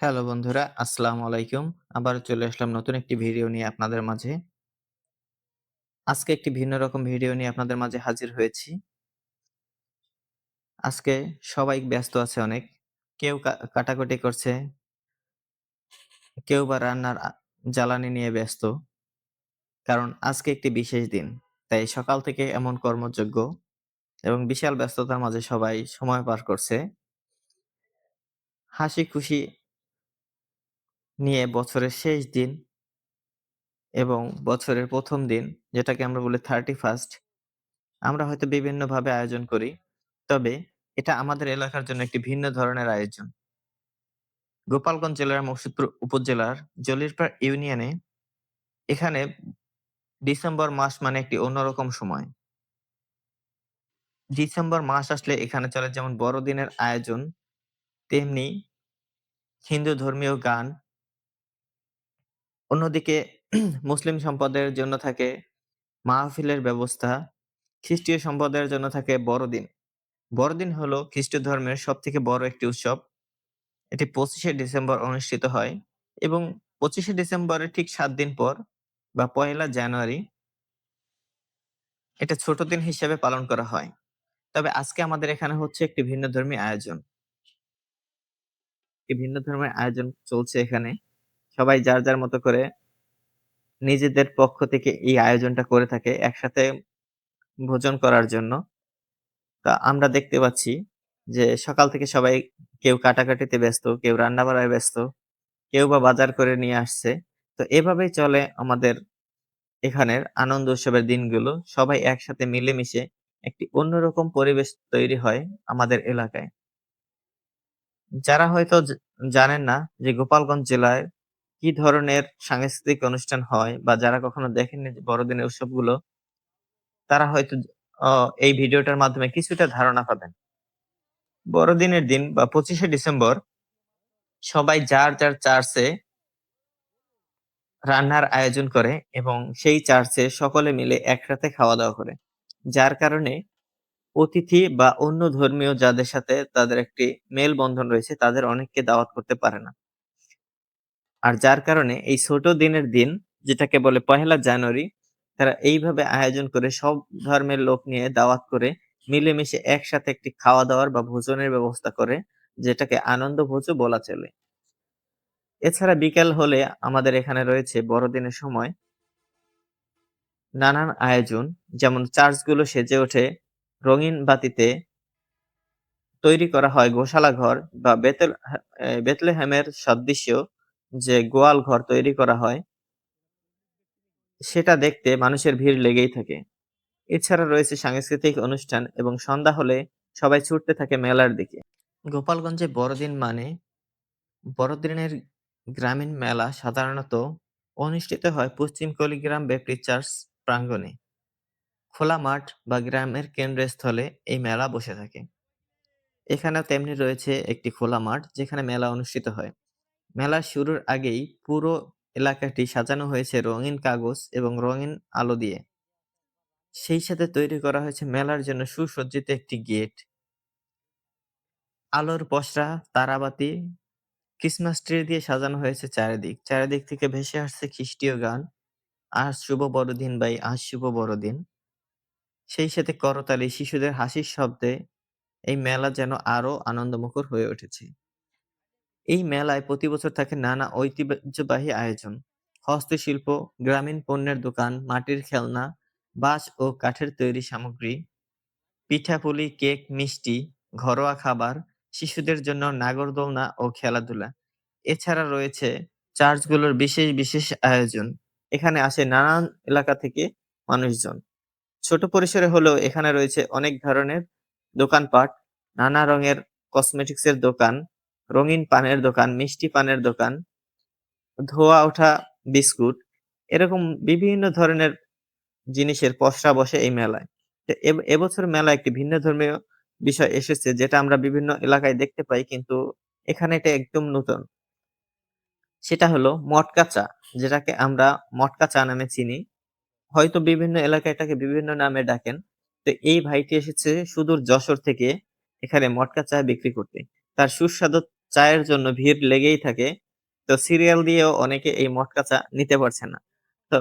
Hello বন্ধুরা, আসসালামু আলাইকুম। আবার চলে আসলাম নতুন একটি ভিডিও নিয়ে আপনাদের মাঝে। আজকে একটি ভিন্ন রকম ভিডিও নিয়ে আপনাদের মাঝে হাজির হয়েছি। আজকে সবাই ব্যস্ত আছে অনেক। কেউ কাটাকুটি করছে, কেউ বা রান্নার জ্বালানি নিয়ে ব্যস্ত। কারণ আজকে একটি বিশেষ দিন। তাই সকাল থেকে এমন কর্মযজ্ঞ এবং বিশাল ব্যস্ততার মাঝে সবাই সময় পার করছে। হাসি খুশি নিয়ে বছরের শেষ দিন এবং বছরের ১ম দিন যেটাকে আমরা বলি 31st আমরা হয়তো বিভিন্নভাবে আয়োজন করি। তবে এটা আমাদের এলাকার জন্য একটি ভিন্ন ধরনের আয়োজন। গোপালগঞ্জ জেলার মকসুদপুর উপজেলার জলিরপাড় ইউনিয়নে এখানে ডিসেম্বর মাস মানে একটি অন্যরকম সময়। ডিসেম্বর মাস আসলে এখানে চলে যেমন বড়দিনের আয়োজন, তেমনি হিন্দু ধর্মীয় গান। অন্যদিকে মুসলিম সম্প্রদায়ের জন্য থাকে মাহফিলের ব্যবস্থা, খ্রিস্টীয় সম্প্রদায়ের জন্য থাকে বড়দিন। বড়দিন হলো খ্রিস্ট ধর্মের সবথেকে বড় একটি উৎসব। এটি ২৫শে ডিসেম্বর অনুষ্ঠিত হয় এবং ২৫শে ডিসেম্বরের ঠিক ৭ দিন পর বা পহেলা জানুয়ারি এটা ছোট দিন হিসেবে পালন করা হয়। তবে আজকে আমাদের এখানে হচ্ছে একটি ভিন্নধর্মী আয়োজন। একটি ভিন্ন ধর্মের আয়োজন চলছে এখানে। সবাই যার মতো করে নিজেদের পক্ষ থেকে এই আয়োজনটা করে থাকে একসাথে ভোজন করার জন্য। তা আমরা দেখতে পাচ্ছি যে সকাল থেকে সবাই কেউ কাটাকাটিতে ব্যস্ত, কেউ রান্না-বাড়ায় ব্যস্ত, কেউ বা বাজার করে নিয়ে আসছে। তো এভাবেই চলে আমাদের এখানের আনন্দ উৎসবের দিনগুলো। সবাই একসাথে মিলেমিশে একটি অন্যরকম পরিবেশ তৈরি হয় আমাদের এলাকায়। যারা হয়তো জানেন না যে গোপালগঞ্জ জেলায় কি ধরনের সাংস্কৃতিক অনুষ্ঠান হয় বা যারা কখনো দেখেননি যে বড়দিনের উৎসবগুলো, তারা হয়তো অ এই ভিডিওটার মাধ্যমে কিছুটা ধারণা পাবেন। বড়দিনের দিন বা ২৫শে ডিসেম্বর সবাই যার চার্চে রান্নার আয়োজন করে এবং সেই চার্চে সকলে মিলে একসাথে খাওয়া-দাওয়া করে। যার কারণে অতিথি বা অন্য ধর্মীয় যাদের সাথে তাদের একটি মেলবন্ধন রয়েছে তাদের অনেককে দাওয়াত করতে পারে না। আর যার কারণে এই ছোট দিনের দিন যেটাকে বলে পহেলা জানুয়ারি তারা এইভাবে আয়োজন করে সব ধর্মের লোক নিয়ে দাওয়াত করে মিলেমিশে একসাথে একটি খাওয়া-দাওয়ার বা ভোজনের ব্যবস্থা করে যেটাকে আনন্দভোজও বলা চলে। এছাড়া বিকেল হলে আমাদের এখানে রয়েছে বড়দিনের সময় নানান আয়োজন যেমন চার্চগুলো সেজে ওঠে রঙিন বাতিতে তৈরি করা হয় গোশালা ঘর বা বেথলেহেমের সদৃশ্য যে গোয়াল ঘর তৈরি করা হয় সেটা দেখতে মানুষের ভিড় লেগেই থাকে। এছাড়া রয়েছে সাংস্কৃতিক অনুষ্ঠান এবং সন্ধ্যা হলে সবাই ছুটতে থাকে মেলার দিকে। গোপালগঞ্জে বড়দিন মানে বড়দিনের গ্রামীণ মেলা সাধারণত অনুষ্ঠিত হয় পশ্চিম কলিগ্রাম ব্যাপটিস্ট চার্চ প্রাঙ্গণে। খোলা মাঠ বা গ্রামের কেন্দ্রস্থলে এই মেলা বসে থাকে। এখানেও তেমনি রয়েছে একটি খোলা মাঠ যেখানে মেলা অনুষ্ঠিত হয়। মেলার শুরুর আগেই পুরো এলাকাটি সাজানো হয়েছে রঙিন কাগজ এবং রঙিন আলো দিয়ে। সেই সাথে তৈরি করা হয়েছে মেলার জন্য সুসজ্জিত একটি গেট। আলোর পসরা, তারাবাতি, ক্রিসমাস ট্রি দিয়ে সাজানো হয়েছে চারিদিক। চারিদিক থেকে ভেসে আসছে খ্রিস্টীয় গান, "আজ শুভ বড়দিন ভাই, আজ শুভ বড়দিন।" সেই সাথে করতালি, শিশুদের হাসির শব্দে এই মেলা যেন আরো আনন্দমুখর হয়ে উঠেছে। এই মেলায় প্রতি বছর থাকে নানা ঐতিহ্যবাহী আয়োজন। হস্তশিল্প, গ্রামীণ পণ্যের দোকান, মাটির খেলনা, বাঁশ ও কাঠের তৈরি সামগ্রী, পিঠাপুলি, কেক, মিষ্টি, ঘরোয়া খাবার, শিশুদের জন্য নাগরদোলনা ও খেলাধুলা। এছাড়া রয়েছে চার্চগুলোর বিশেষ আয়োজন। এখানে আসে নানান এলাকা থেকে মানুষজন। ছোট পরিসরে হলেও এখানে রয়েছে অনেক ধরনের দোকানপাট, নানা রঙের কসমেটিক্স এর দোকান, রঙিন পানের দোকান, মিষ্টি পানের দোকান, ধোয়া ওঠা বিস্কুট, এরকম বিভিন্ন ধরনের জিনিসের পসরা বসে এই মেলায়। তো এবছর মেলায় একটি ভিন্ন ধর্মীয় বিষয় এসেছে যেটা আমরা বিভিন্ন এলাকায় দেখতে পাই কিন্তু এখানে এটা একদম নতুন। সেটা হলো মটকা চা, যেটাকে আমরা মটকা চা নামে চিনি। হয়তো বিভিন্ন এলাকায় এটাকে বিভিন্ন নামে ডাকেন। তো এই ভাইটি এসেছে সুদূর যশোর থেকে এখানে মটকা চা বিক্রি করতে। তার সুস্বাদু চায়ের জন্য ভিড় লেগেই থাকে। তো সিরিয়াল দিয়েও অনেকে এই মটকা চা নিতে পারছে না। তো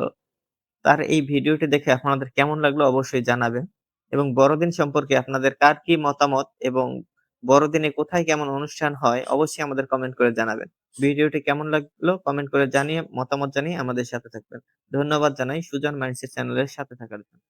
তার এই ভিডিওটি দেখে আপনাদের কেমন লাগলো অবশ্যই জানাবেন। এবং বড়দিন সম্পর্কে আপনাদের কার কি মতামত এবং বড়দিনে কোথায় কেমন অনুষ্ঠান হয় অবশ্যই আমাদের কমেন্ট করে জানাবেন। ভিডিওটি কেমন লাগলো কমেন্ট করে জানিয়ে মতামত জানিয়ে আমাদের সাথে থাকবেন। ধন্যবাদ জানাই সুজন মাইন্ডসেট চ্যানেলের সাথে থাকার জন্য।